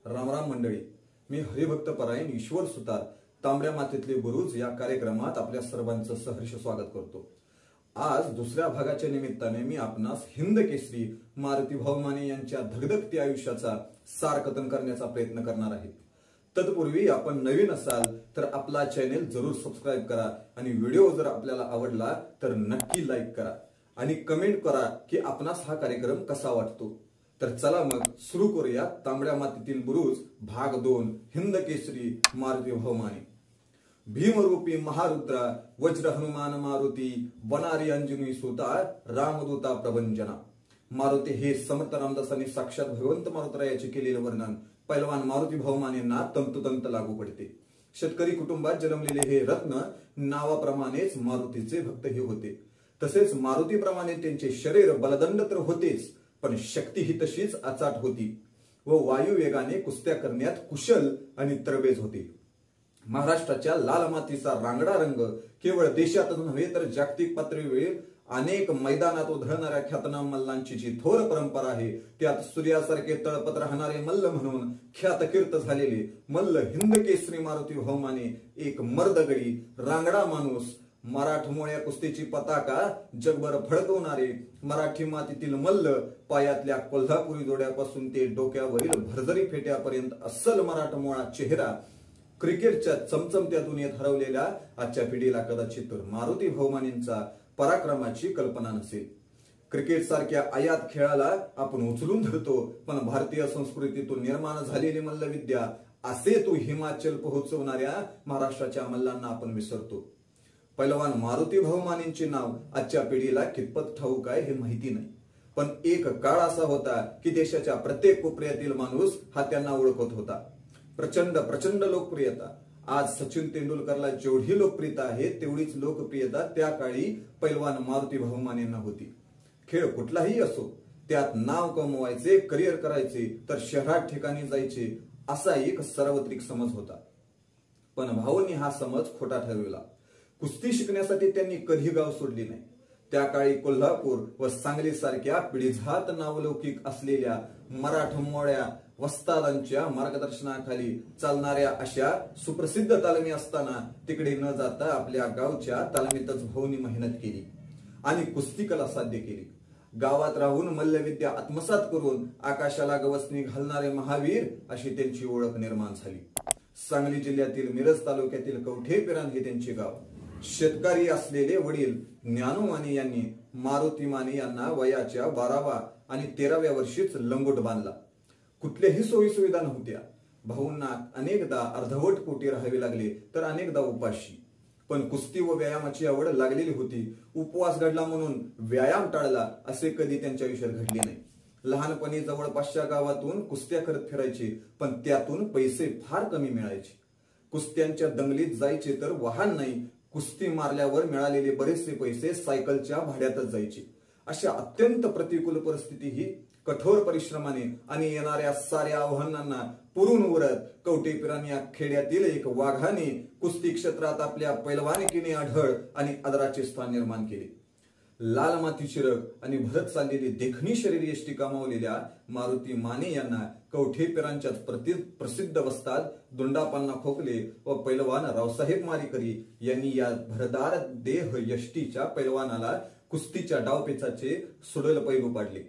रामराम मंडळी, मी हरिभक्त परायण ईश्वर सुतार तांबड्या मातीतले बुरुज या कार्यक्रमात आपल्या सर्वांचं सहर्ष स्वागत करतो। आज दुसऱ्या भागाच्या निमित्ताने मी आपणास हिंद केसरी मारुती भाऊ माने यांच्या धगधगत्या आयुष्याचा सार कथन करण्याचा प्रयत्न करणार आहे। तत्पूर्वी आपण नवीन असाल तर आपला चॅनल जरूर सबस्क्राइब करा आणि व्हिडिओ जर आपल्याला आवडला तर नक्की लाईक करा आणि कमेंट करा की आपणास हा कार्यक्रम कसा वाटतो। तर चला मग सुरू करूया तांबड्या मातीतील बुरुज भाग 2 हिंद केसरी मारुती भाऊ माने। भीमरूपी महारुद्रा वज्र हनुमान मारुती वनारी अंजनी सुता रामदूता प्रभंजना। मारुती हे समर्थ रामदासांनी साक्षात भगवंत मारुतरायाचे केलेले वर्णन पैलवान मारुती भाऊ मानेंना तंतोतंत लागू पडते। शेतकरी कुटुंबात जन्मलेले हे रत्न नावाप्रमाणेच मारुतीचे भक्त हे होते। तसेच मारुतीप्रमाणे त्यांचे शरीर बलदंड तर होतेच, पण शक्ती ही तशीच अचाट होती व वायू वेगाने कुस्त्या करण्यात कुशल आणि तरबेज होते। महाराष्ट्राच्या लाल मातीचा रांगडा रंग केवळ देशातच नव्हे तर जागतिक पातळीवर अनेक मैदानात उधळणाऱ्या ख्यातनाम मल्लांची जी थोर परंपरा आहे, त्यात सूर्यासारखे तळपत राहणारे मल्ल म्हणून ख्यातकीर्त झालेले मल्ल हिंद केसरी मारुती भाऊ माने एक मर्दगडी रांगडा माणूस, मराठमोळ्या कुस्तीची पताका जगभर फडकवणारे मराठी मातीतील मल्ल, पायातल्या कोल्हापुरी जोड्यापासून ते डोक्यावरील भरजरी फेट्यापर्यंत अस्सल मराठमोळा चेहरा क्रिकेटच्या चमचमत्या दुनियेत हरवलेल्या आजच्या पिढीला कदाचित मारुती भाऊ मानेंचा पराक्रमाची कल्पना नसेल। क्रिकेट सारख्या आयात खेळाला आपण उचलून धरतो, पण भारतीय संस्कृतीतून निर्माण झालेली मल्लविद्या असे तो हिमाचल पोहोचवणाऱ्या महाराष्ट्राच्या मल्लांना आपण विसरतो। पैलवान मारुती भाऊ मानेंचे नाव आजच्या पिढीला कितपत ठाऊक आहे हे माहिती नाही, पण एक काळ असा होता की देशाच्या प्रत्येक कोपऱ्यातील माणूस हा त्यांना ओळखत होता। प्रचंड लोकप्रियता। आज सचिन तेंडुलकरला जेवढी लोकप्रियता आहे तेवढीच लोकप्रियता त्या काळी पैलवान मारुती भाऊ मानेंना होती। खेळ कुठलाही असो, त्यात नाव कमवायचे, करिअर करायचे तर शहरात ठिकाणी जायचे असा एक सार्वत्रिक समज होता, पण भाऊंनी हा समज खोटा ठरविला। कुस्ती शिकण्यासाठी त्यांनी कधी गाव सोडली नाही। त्या काळी कोल्हापूर व सांगली सारख्या पिढीजात नावलौकिक असलेल्या मराठमोळ्या वस्तादांच्या मार्गदर्शनाखाली चालणाऱ्या अशा सुप्रसिद्ध तालमी असताना तिकडे न जाता आपल्या गावच्या तालमीतच भाऊंनी मेहनत केली आणि कुस्ती कला साध्य केली। गावात राहून मल्लविद्या आत्मसात करून आकाशाला गवसणी घालणारे महावीर अशी त्यांची ओळख निर्माण झाली। सांगली जिल्ह्यातील मिरज तालुक्यातील कवठेपिरान हे त्यांचे गाव। शेतकरी असलेले वडील ज्ञानू माने यांनी मारुती माने यांना वयाच्या 12व्या आणि 13व्या वर्षीच लंगोट बांधला। कुठल्याही सोयी सुविधा नव्हत्या। भाऊंना अनेकदा अर्धवट पोटी राहावे लागले तर अनेकदा उपाशी, पण कुस्ती व व्यायामाची आवड लागलेली होती। उपवास घडला म्हणून व्यायाम टाळला असे कधी त्यांच्या आयुष्यात घडले नाही। लहानपणी जवळपासच्या गावातून कुस्त्या करत फिरायचे, पण त्यातून पैसे फार कमी मिळायचे। कुस्त्यांच्या दंगलीत जायचे तर वाहन नाही, कुस्ती मारल्यावर मिळालेले बरेचसे पैसे सायकलच्या भाड्यातच जायचे। अशा अत्यंत प्रतिकूल परिस्थितीही कठोर परिश्रमाने आणि येणाऱ्या साऱ्या आव्हानांना पुरून उरत कवठेपिरान या खेड्यातील एक वाघाने कुस्ती क्षेत्रात आपल्या पैलवानकीने आढळ आणि आदराचे स्थान निर्माण केले। लाल मातीची रग आणि भरत चाललेली देखणी शरीर यष्टी कमावलेल्या मारुती माने यांना कवठेपिरांच्याच प्रसिद्ध वस्ताद दोंडापान्ना खोकले व पैलवान रावसाहेब मारेकरी यांनी या भरदार देह यष्टीच्या पैलवानाला कुस्तीच्या डावपेचाचे सुडल पैलू पाडले।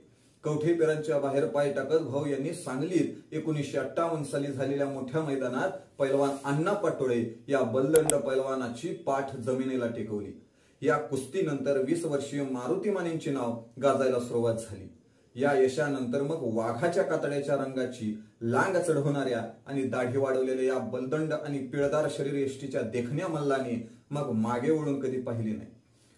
कवठेपिरांच्या बाहेर पाय टाकत भाऊ यांनी सांगलीत 1958 साली झालेल्या मोठ्या मैदानात पैलवान अण्णा पाटोळे या बलदंड पैलवानाची पाठ जमिनीला टेकवली। या कुस्तीनंतर 20 वर्षीय मारुती मानेंचे नाव गाजायला सुरुवात झाली। या यशानंतर मग वाघाच्या कातड्याच्या रंगाची लांग चढवणाऱ्या आणि दाढी वाढवलेल्या या बलदंड आणि पिळदार शरीर यष्टीच्या देखण्या मल्लाने मग मागे वळून कधी पाहिले नाही।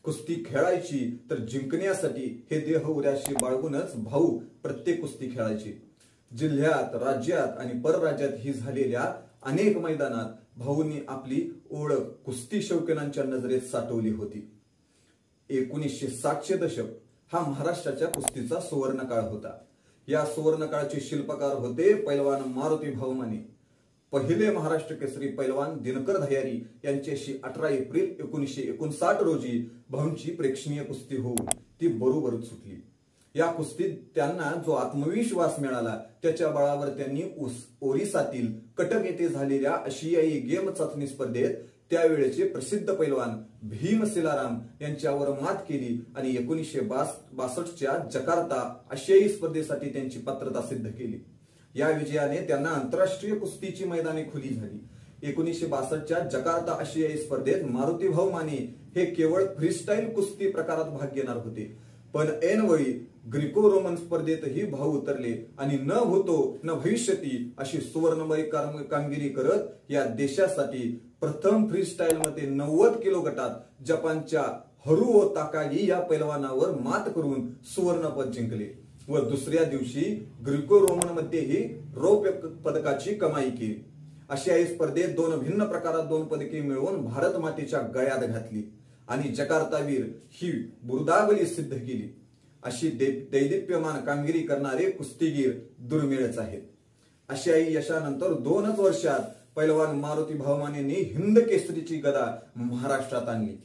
कुस्ती खेळायची तर जिंकण्यासाठी हे देह उद्याशी बाळगूनच भाऊ प्रत्येक कुस्ती खेळायची। जिल्ह्यात, राज्यात आणि परराज्यात ही झालेल्या अनेक मैदानात भाऊंनी आपली ओळख कुस्ती शौकीनांच्या नजरेत साठवली होती। 1960चे दशक हा महाराष्ट्राच्या कुस्तीचा सुवर्ण काळ होता। या सुवर्ण काळाचे शिल्पकार होते पैलवान मारुती भाऊ माने। पहिले महाराष्ट्र केसरी पैलवान दिनकर दह्यारी यांच्याशी 18 एप्रिल 1959 रोजी भाऊंची प्रेक्षणीय कुस्ती होऊन ती बरोबरच सुटली। या कुस्तीत त्यांना जो आत्मविश्वास मिळाला त्याच्या बळावर त्यांनी ओरिसातील कटक येथे झालेल्या आशियाई गेम चाचणी स्पर्धेत त्यावेळेचे प्रसिद्ध पैलवान भीम सिलाराम यांच्यावर मात केली आणि 1962च्या जकार्ता आशियाई स्पर्धेसाठी त्यांची पात्रता सिद्ध केली। या विजयाने त्यांना आंतरराष्ट्रीय कुस्तीची मैदाने खुली झाली। 1962च्या जकार्ता आशियाई स्पर्धेत मारुतीभाऊ माने हे केवळ फ्रीस्टाईल कुस्ती प्रकारात भाग घेणार होते, पण ऐनवेळी ग्रीको रोमन स्पर्धेतही भाऊ उतरले आणि न भूतो न भविष्यती अशी सुवर्णमय कामगिरी करत या देशासाठी प्रथम फ्रीस्टाईल मध्ये 90 किलो गटात जपानच्या हरुओ ताकागी या पैलवानावर मात करून सुवर्ण पदक जिंकले व दुसऱ्या दिवशी ग्रीको रोमन मध्येही रौप्य पदकाची कमाई केली। आशियाई स्पर्धेत 2 भिन्न प्रकारात 2 पदके मिळवून भारत मातेच्या गळ्यात घातली आणि जकार्तावीर ही बुरदावली सिद्ध केली। अशी दैदिप्यमान कामगिरी करणारे कुस्तीगीर दुर्मिळच आहेत। आशियाई यशानंतर 2च वर्षात पैलवान मारुतीभाऊ मानेंनी हिंद केसरीची गदा महाराष्ट्रात आणली।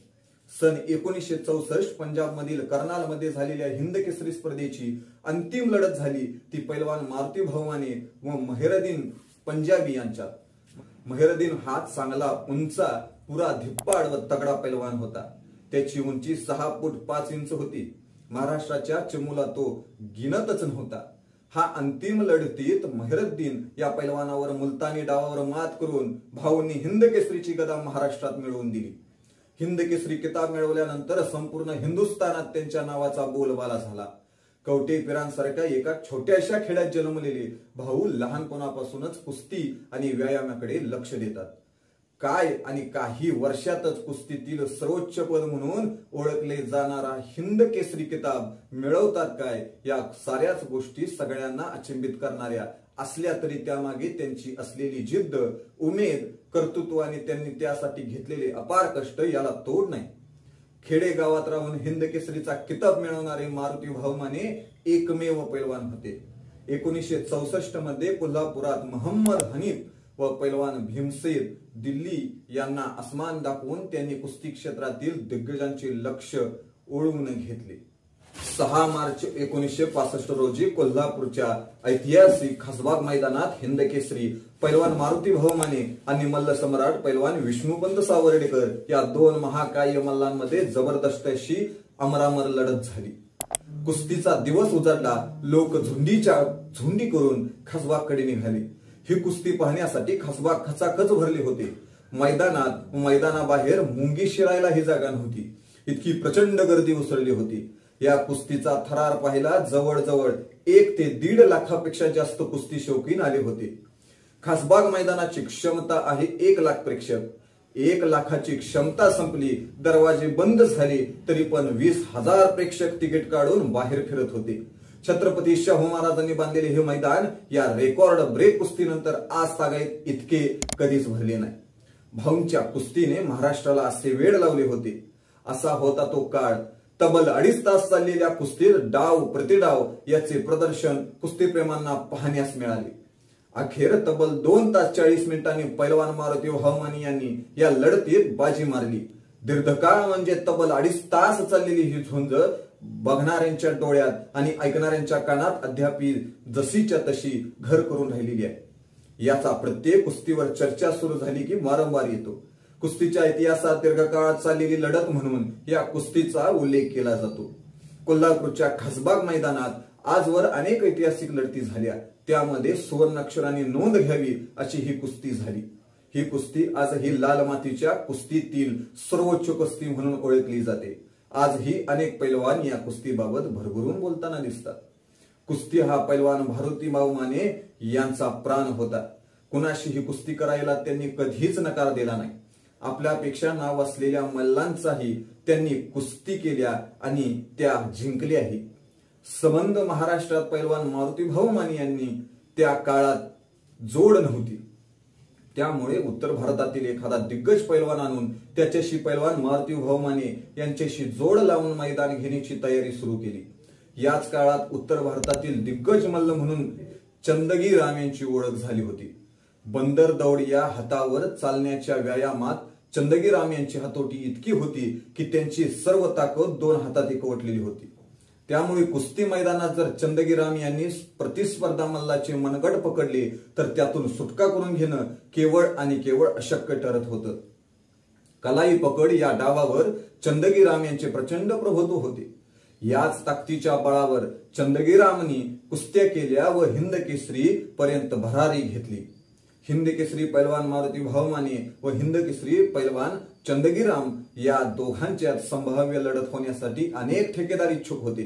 सन 1964 पंजाब मधील कर्नाल मध्ये झालेल्या हिंद केसरी स्पर्धेची अंतिम लढत झाली ती पैलवान मारुतीभाऊ माने व मेहरदीन पंजाबी यांच्यात। मेहरदीन हा चांगला उंचा पुरा धिप्पाड व तगडा पैलवान होता। त्याची उंची 6 फूट 5 इंच होती। महाराष्ट्राच्या चिमूला तो गिनतच नव्हता। हा अंतिम लढतीत मेहरदीन या पैलवानावर मुलतानी डावावर मात करून भाऊंनी हिंद केसरीची गदा महाराष्ट्रात मिळवून दिली। हिंद केसरी किताब मिळवल्यानंतर संपूर्ण हिंदुस्थानात त्यांच्या नावाचा बोलबाला झाला। कवटेपिरांसारख्या एका छोट्याशा खेड्यात जन्मलेले भाऊ लहानपणापासूनच कुस्ती आणि व्यायामाकडे लक्ष देतात। काय आणि काही वर्षातच कुस्तीतील सर्वोच्च पद म्हणून ओळखले जाणारा हिंद केसरी किताब मिळवतात काय, या साऱ्याच गोष्टी सगळ्यांना अचंबित करणाऱ्या असल्या तरी त्यामागे त्यांची असलेली जिद्द, उमेद, कर्तृत्व आणि त्यांनी त्यासाठी घेतलेले अपार कष्ट याला तोड नाही। खेडेगावात राहून हिंद केसरीचा किताब मिळवणारे मारुतीभाऊ माने एकमेव पैलवान होते। 1964 मध्ये कोल्हापुरात मोहम्मद हनीफ व पैलवान भीमसेन दिल्ली यांना आसमान दाखवून त्यांनी कुस्ती क्षेत्रातील दिग्गजांचे लक्ष ओढवून घेतले। 6 मार्च 1965 रोजी कोल्हापूरच्या ऐतिहासिक खासबाग मैदानात हिंद केसरी पैलवान मारुतीभाऊ माने आणि मल्ल सम्राट पैलवान विष्णुपंत सावर्डेकर या 2 महाकाय मल्लांमध्ये जबरदस्त अशी अमरामर लढत झाली। कुस्तीचा दिवस उजाडला, लोक झुंडी करून खासबागकडे निघाले। ही कुस्ती पाहण्यासाठी खासबाग खचाखच भरले होते। मैदानाबाहेर मुंगी शिरायला ही जागा नव्हती, इतकी प्रचंड गर्दी उसळली होती। या कुस्तीचा थरार पाहिला जवळजवळ 1 ते 1.5 लाखापेक्षा जास्त कुस्ती शौकीन आले होते। खासबाग मैदानाची क्षमता आहे 1 लाख प्रेक्षक। 1 लाखाची क्षमता संपली, दरवाजे बंद झाले तरी पण 20,000 प्रेक्षक तिकीट काढून बाहेर फिरत होते। छत्रपती शाहू महाराजांनी बांधलेले हे मैदान या रेकॉर्ड ब्रेक कुस्तीनंतर आज तागायत इतके कधीच भरले नाही। भाऊंच्या कुस्तीने महाराष्ट्राला असे वेड लावले होते। असा होता तो काळ। तब्बल 2.5 तास चाललेल्या कुस्तीत डाव प्रतिडाव याचे प्रदर्शन कुस्तीप्रेमांना पाहण्यास मिळाले। अखेर तब्बल 2 तास 40 मिनिटांनी पैलवान मारुतीभाऊ माने यांनी या लढतीत बाजी मारली। दीर्घकाळ म्हणजे तब्बल 2.5 तास चाललेली ही झुंज बघणाऱ्यांच्या डोळ्यात आणि ऐकणाऱ्यांच्या कानात अद्याप जशीच्या तशी घर करून राहिलेली आहे। याचा प्रत्येक कुस्तीवर चर्चा सुरू झाली की वारंवार येतो। कुस्तीच्या इतिहासात दीर्घकाळात चाललेली लढत म्हणून या कुस्तीचा उल्लेख केला जातो। कोल्हापूरच्या खासबाग मैदानात आजवर अनेक ऐतिहासिक लढती झाल्या, त्यामध्ये सुवर्णाक्षरांनी नोंद घ्यावी अशी ही कुस्ती झाली। ही कुस्ती आजही लाल मातीच्या कुस्तीतील सर्वोच्च कुस्ती म्हणून ओळखली जाते। आजही अनेक पैलवान या कुस्तीबाबत भरभरून बोलताना दिसतात। कुस्ती हा पैलवान मारुतीभाऊ माने यांचा प्राण होता। कुणाशी ही कुस्ती करायला त्यांनी कधीच नकार दिला नाही। आपल्यापेक्षा नाव असलेल्या मल्लांचाही त्यांनी कुस्ती केल्या आणि त्या जिंकल्याही। संबंध महाराष्ट्रात पैलवान मारुतीभाऊ माने यांनी त्या काळात जोड नव्हती, त्यामुळे उत्तर भारतातील एखादा दिग्गज पैलवान आणून त्याच्याशी पैलवान मारुतीभाऊ माने यांच्याशी जोड लावून मैदान घेण्याची तयारी सुरू केली। याच काळात उत्तर भारतातील दिग्गज मल्ल म्हणून चंदगी राम यांची ओळख झाली होती। बंदर दौड या हातावर चालण्याच्या व्यायामात चंदगी राम यांची हातोटी इतकी होती की त्यांची सर्व ताकद 2 हातात एकवटलेली होती। त्यामुळे कुस्ती मैदानात जर चंदगीराम यांनी प्रतिस्पर्धा मल्लाची मनगट पकडली तर त्यातून सुटका करून घेणं केवळ आणि केवळ अशक्य ठरत होतं. कलाई पकड या डावावर चंदगीराम यांचे प्रचंड प्रभुत्व होते. याच ताकदीच्या बळावर चंदगीरामनी कुस्त्या केल्या व हिंद केसरी पर्यंत भरारी घेतली. हिंद केसरी पैलवान मारुती भाऊ माने व हिंद केसरी पैलवान चंदगीराम या दोघांच्यात संभाव्य लढत होण्यासाठी अनेक ठेकेदार इच्छुक होते.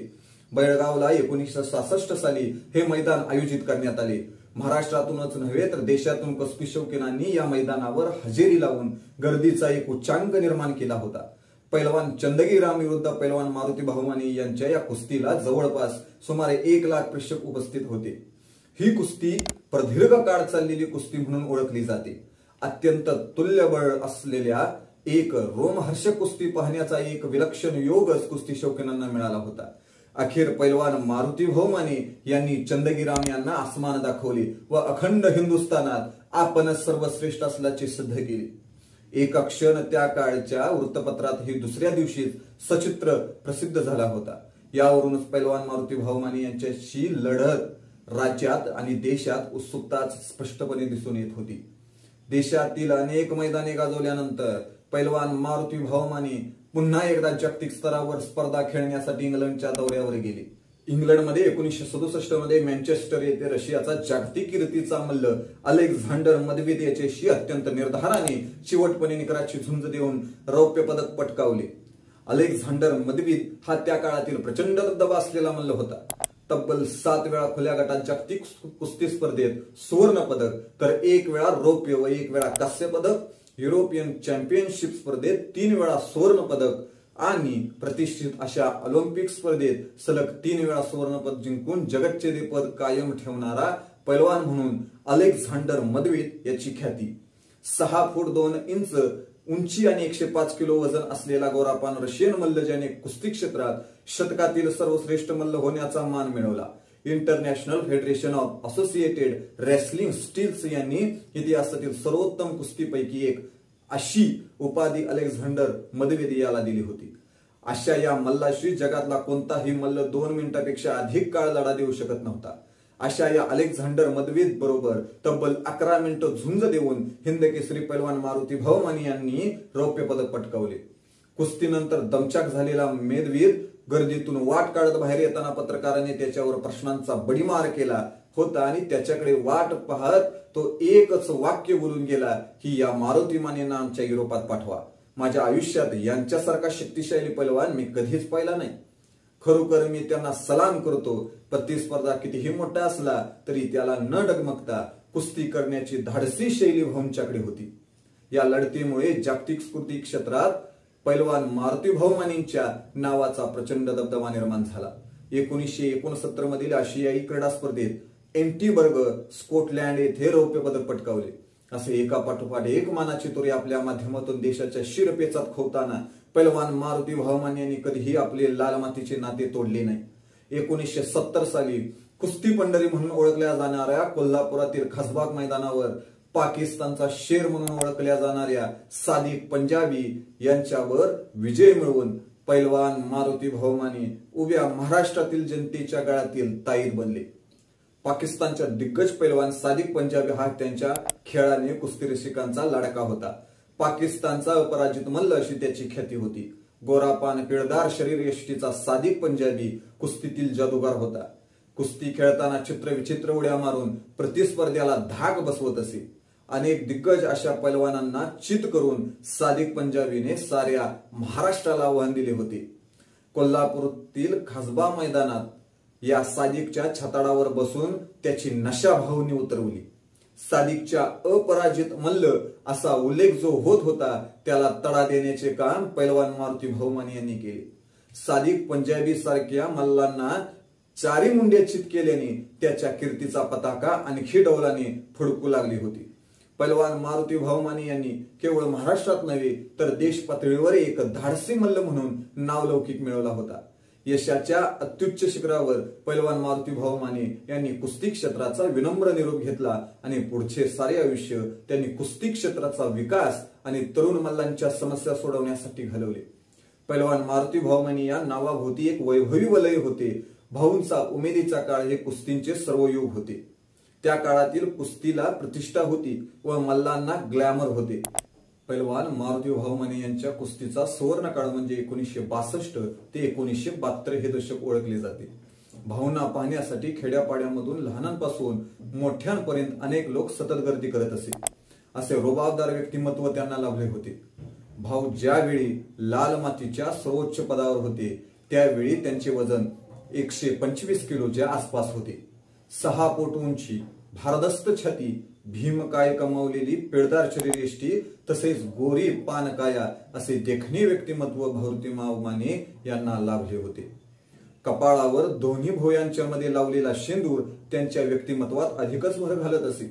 बेळगावला 1966 साली हे मैदान आयोजित करण्यात आले. महाराष्ट्रातूनच नव्हे तर देशातून कुस्ती शौकीनांनी या मैदानावर हजेरी लावून गर्दीचा एक उच्चांक निर्माण केला होता. पैलवान चंदगीराम विरुद्ध पैलवान मारुती भाऊ माने यांच्या या कुस्तीला जवळपास सुमारे 1 लाख प्रेक्षक उपस्थित होते. ही कुस्ती प्रदीर्घ काळ चाललेली कुस्ती म्हणून ओळखली जाते. अत्यंत तुल्यबळ असलेल्या एक रोमहर्षक कुस्ती पाहण्याचा एक विलक्षण योगच कुस्ती शौकीनांना मिळाला होता. अखेर पैलवान मारुती भाऊ माने यांनी चंदगीराम यांना आसमान दाखवले व अखंड हिंदुस्थानात आपणच सर्वश्रेष्ठ असल्याचे सिद्ध केले. एका क्षण त्या काळच्या वृत्तपत्रातही दुसऱ्या दिवशी सचित्र प्रसिद्ध झाला होता. यावरूनच पैलवान मारुती भाऊ माने यांच्याशी लढत राज्यात आणि देशात उत्सुकता स्पष्टपणे दिसून येत होती. देशातील अनेक मैदाने गाजवल्यानंतर पैलवान मारुती भाऊ माने पुन्हा एकदा जागतिक स्तरावर स्पर्धा खेळण्यासाठी इंग्लंडच्या दौऱ्यावर गेले. इंग्लंडमध्ये 1967 मध्ये मँचेस्टर येथे रशियाचा जागतिक कीर्तीचा मल्ल अलेक्झांडर मदविद याच्याशी अत्यंत निर्धाराने चिवटपणे निकराची झुंज देऊन रौप्य पदक पटकावले. अलेक्झांडर मदविद हा त्या काळातील प्रचंड दबदबा असलेला मल्ल होता. तब्बल 7 वेळा खुल्या गटात जागतिक कुस्ती स्पर्धेत सुवर्ण पदक तर 1 वेळा रौप्य व 1 वेळा कांस्य पदक, युरोपियन चॅम्पियनशिप स्पर्धेत 3 वेळा सुवर्ण पदक आणि प्रतिष्ठित अशा ऑलिम्पिक स्पर्धेत सलग 3 वेळा सुवर्ण पदक जिंकून जगच्चेतेपद कायम ठेवणारा पैलवान म्हणून अलेक्झांडर मदविद याची ख्याती. 6 फूट 2 इंच उंची आणि 105 किलो वजन असलेला गोरापान रशियन मल्ल ज्याने कुस्ती क्षेत्रात शतकातील सर्वश्रेष्ठ मल्ल होण्याचा मान मिळवला. International federation of associated wrestling styles यांनी इतिहासातील सर्वोत्तम कुस्तीपैकी एक अशी उपाधी अलेक्झांडर मदविद याला दिली होती. अशा या मल्लाशी जगातला कोणताही मल्ल 2 मिनिटांपेक्षा अधिक काळ लढा देऊ शकत नव्हता. अशा या अलेक्झांडर मदविद बरोबर तब्बल 11 मिनिटं झुंज देऊन हिंद केसरी पैलवान मारुती भाऊ माने यांनी रौप्य पदक पटकावले. कुस्तीनंतर दमछाक झालेला मदविद गर्दीतून वाट काढत बाहेर येताना पत्रकाराने त्याच्यावर प्रश्नांचा बडीमार केला होता आणि त्याच्याकडे वाट पाहत तो एकच वाक्य बोलून गेला की या मारुती मानेंना आमच्या युरोपात पाठवा. माझ्या आयुष्यात यांच्यासारखा शक्तिशाली पैलवान मी कधीच पाहिला नाही. खरोखर मी त्यांना सलाम करतो. प्रतिस्पर्धा कितीही मोठा असला तरी त्याला न डगमगता कुस्ती करण्याची धाडसी शैली भाऊंच्याकडे होती. या लढतीमुळे जागतिक कुस्ती क्षेत्रात पैलवान मारुती भाऊ मानेंच्या नावाचा प्रचंड दबदबा निर्माण झाला. 1969 मधील आशियाई क्रीडा स्पर्धेत एंटीबर्ग स्कॉटलँड येथे रौप्य पदक पटकावले. असे एका पाठोपाठ एक मानाची तुरे आपल्या माध्यमातून देशाच्या शिरपेचात खोवताना पैलवान मारुती भाऊ माने यांनी कधीही आपले लाल मातीचे नाते तोडले नाही. 1970 साली कुस्ती पंढरी म्हणून ओळखल्या जाणाऱ्या कोल्हापुरातील खासबाग मैदानावर पाकिस्तानचा शेर म्हणून ओळखल्या जाणाऱ्या सादिक पंजाबी यांच्यावर विजय मिळवून पैलवान मारुती भाऊ माने उभ्या महाराष्ट्रातील जनतेच्या गळ्यातील ताईत बनले. पाकिस्तानच्या दिग्गज पैलवान सादिक पंजाबी हा त्यांच्या खेळाने कुस्ती रसिकांचा लाडका होता. पाकिस्तानचा अपराजित मल्ल अशी त्याची ख्याती होती. गोरापान पिळदार शरीर यष्टीचा सादिक पंजाबी कुस्तीतील जादूगार होता. कुस्ती खेळताना चित्रविचित्र उड्या मारून प्रतिस्पर्ध्याला धाक बसवत असे. अनेक दिग्गज अशा पैलवानांना चित करून सादिक पंजाबीने साऱ्या महाराष्ट्राला आव्हान दिले होते. कोल्हापूरातील खासबा मैदानात या सादिकच्या छताडावर बसून त्याची नशा भाऊंनी उतरवली. सादिकच्या अपराजित मल्ल असा उल्लेख जो होत होता त्याला तडा देण्याचे काम पैलवान मारुती भाऊ माने यांनी केले. सादिक पंजाबी सारख्या मल्लांना चारी मुंड्या चित केल्याने त्याच्या कीर्तीचा पताका आणखी डौलाने फडकू लागली होती. पैलवान मारुती भाऊ माने यांनी केवळ महाराष्ट्रात नव्हे तर देश पातळीवर एक धाडसी मल्ल म्हणून नावलौकिक मिळवला होता. यशाच्या अत्युच्च शिखरावर पैलवान मारुती भाऊ माने यांनी कुस्ती क्षेत्राचा विनम्र निरोप घेतला आणि पुढचे सारे आयुष्य त्यांनी कुस्ती क्षेत्राचा विकास आणि तरुण मल्लांच्या समस्या सोडवण्यासाठी घालवले. पैलवान मारुती भाऊ माने या नावाभोवती एक वैभवी वलय होते. भाऊंचा उमेदीचा काळ हे कुस्तींचे सर्व युग होते. त्या काळातील कुस्तीला प्रतिष्ठा होती व मल्लांना ग्लॅमर होते. पैलवान मारुती भाऊ माने यांच्या कुस्तीचा सुवर्ण काळ म्हणजे 1962 ते 1972 हे दशक ओळखले जाते. भाऊंना पाहण्यासाठी खेड्यापाड्यामधून लहानांपासून मोठ्यांपर्यंत अनेक लोक सतत गर्दी करत असे. असे रुबाबदार व्यक्तिमत्व त्यांना लाभले होते. भाऊ ज्यावेळी लाल मातीच्या सर्वोच्च पदावर होते त्यावेळी त्यांचे वजन 125 किलोच्या आसपास होते. 6 फूट उंची, भारदस्त छाती, भीमकाय कमावलेली पिळदार शरीरयष्टी तसेच गोरी पानकाया असे देखणे व्यक्तिमत्व मारुती भाऊ माने यांना लाभले होते. कपाळावर दोन्ही भुवयांच्या मध्ये लावलेला शेंदूर त्यांच्या व्यक्तिमत्वात अधिकच भर घालत असे.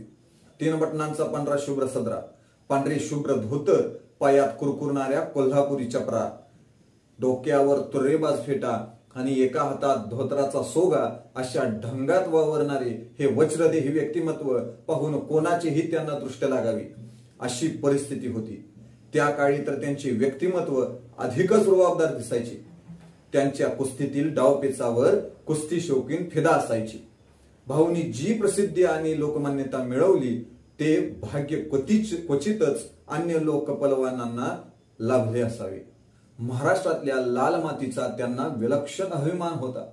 3 बटनांचा पांढरा शुभ्र सदरा, पांढरे शुभ्र धोतर, पायात कुरकुरणाऱ्या कोल्हापुरी चपरा, डोक्यावर तुर्रेबाज फेटा आणि एका हातात धोतराचा सोगा अशा ढंगात वावरणारे हे वज्रदेही व्यक्तिमत्व पाहून कोणाचीही त्यांना दृष्ट लागावी अशी परिस्थिती होती. त्या काळी तर त्यांचे व्यक्तिमत्व अधिकच रुबाबदार दिसायचे. त्यांच्या कुस्तीतील डावपेचावर कुस्ती शौकीन फिदा असायची. भाऊंनी जी प्रसिद्धी आणि लोकमान्यता मिळवली ते भाग्य क्वचितच अन्य लोक पैलवानांना लाभले असावे. महाराष्ट्रातल्या लाल मातीचा त्यांना विलक्षण अभिमान होता.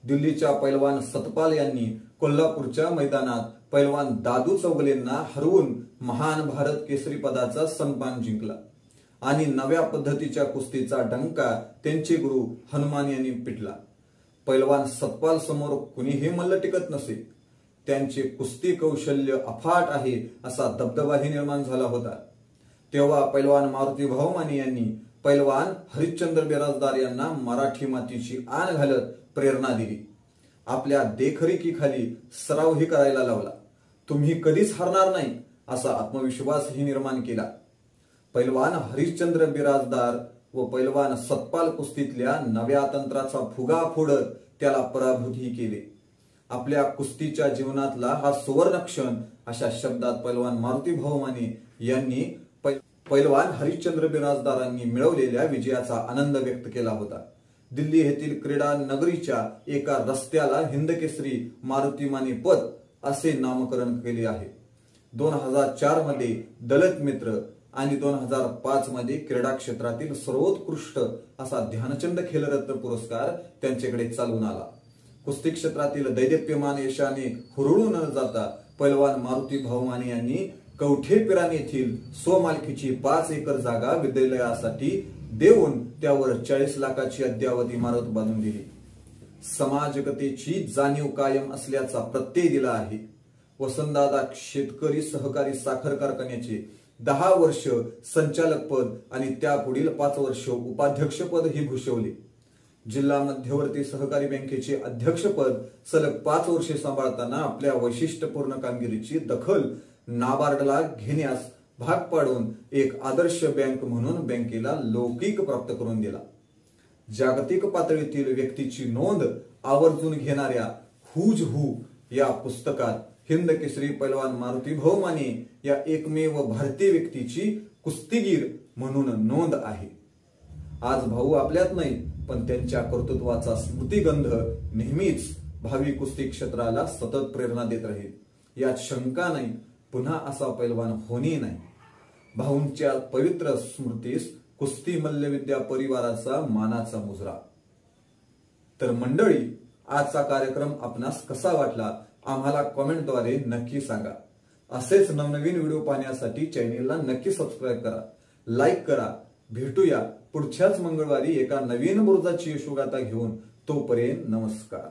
दिल्लीच्या पैलवान सतपाल यांनी कोल्हापूरच्या मैदानात पैलवान दादू चौगलेंना हरवून महान भारत केसरी पदाचा सन्मान जिंकला आणि नव्या पद्धतीच्या कुस्तीचा डंका त्यांचे गुरु हनुमान यांनी पिटला. पैलवान सतपाल समोर कुणीही मल्ल टिकत नसे. त्यांचे कुस्ती कौशल्य अफाट आहे असा दबदबाही निर्माण झाला होता. तेव्हा पैलवान मारुती भाऊ माने यांनी पैलवान हरिश्चंद्र बिराजदार यांना मराठी मातीची आण घालत प्रेरणा दिली. आपल्या देखरेखीखाली सरावही करायला लावला. तुम्ही कधीच हरणार नाही असा आत्मविश्वासही निर्माण केला. पैलवान हरिश्चंद्र बिराजदार व पैलवान सतपाल कुस्तीतल्या नव्या तंत्राचा फुगा फोडत त्याला पराभूतही केले. आपल्या कुस्तीच्या जीवनातला हा सुवर्ण क्षण अशा शब्दात पैलवान मारुती भाऊ माने यांनी पैलवान हरिश्चंद्र बिराजदारांनी मिळवलेल्या विजयाचा आनंद व्यक्त केला होता. दिल्ली येथील क्रीडा नगरीच्या एका रस्त्याला हिंदकेसरी मारुती माने पथ असे नामकरण केले आहे. 2004 मध्ये दलित मित्र आणि 2005 मध्ये क्रीडा क्षेत्रातील सर्वोत्कृष्ट असा ध्यानचंद खेलरत्न पुरस्कार त्यांच्याकडे चालून आला. कुस्ती क्षेत्रातील दैदिप्यमान यशाने हुरळून न जाता पैलवान मारुती भाऊ माने यांनी कवठेपिरान येथील स्वमालकीची 5 एकर जागा विद्यालयासाठी देऊन त्यावर 40 लाखाची अद्यावत इमारत बांधून दिली. समाजकतेची जाणीव कायम असल्याचा प्रत्यय दिला आहे. वसंतदादा शेतकरी सहकारी साखर कारखान्याचे 10 वर्ष संचालक पद आणि त्यापुढील 5 वर्ष उपाध्यक्षपद ही भूषवले. जिल्हा मध्यवर्ती सहकारी बँकेचे अध्यक्षपद सलग 5 वर्षे सांभाळताना आपल्या वैशिष्ट्यपूर्ण कामगिरीची दखल नाबार्डला घेण्यास भाग पाडून एक आदर्श बँक म्हणून बँकेला लौकिक प्राप्त करून दिला. जागतिक पातळीतील व्यक्तीची नोंद आवर्जून घेणाऱ्या हुज हू या पुस्तकात हिंद केसरी पैलवान मारुती भाऊ माने या एकमेव भारतीय व्यक्तीची कुस्तीगीर म्हणून नोंद आहे. आज भाऊ आपल्यात नाही पण त्यांच्या कर्तृत्वाचा स्मृतिगंध नेहमीच भावी कुस्ती क्षेत्राला सतत प्रेरणा देत राहील यात शंका नाही. पुन्हा असा पैलवान होणे नाही. भाऊंच्या पवित्र स्मृतीस कुस्ती मल्लविद्या परिवाराचा मानाचा मुजरा. तर मंडळी, आजचा कार्यक्रम आपणास कसा वाटला आम्हाला कमेंटद्वारे नक्की सांगा. असेच नवनवीन व्हिडिओ पाहण्यासाठी चॅनेलला नक्की सबस्क्राईब करा, लाईक करा. भेटूया पुढच्याच मंगळवारी एका नवीन बुरुजाची यशोगाथा घेऊन. तोपर्यंत नमस्कार.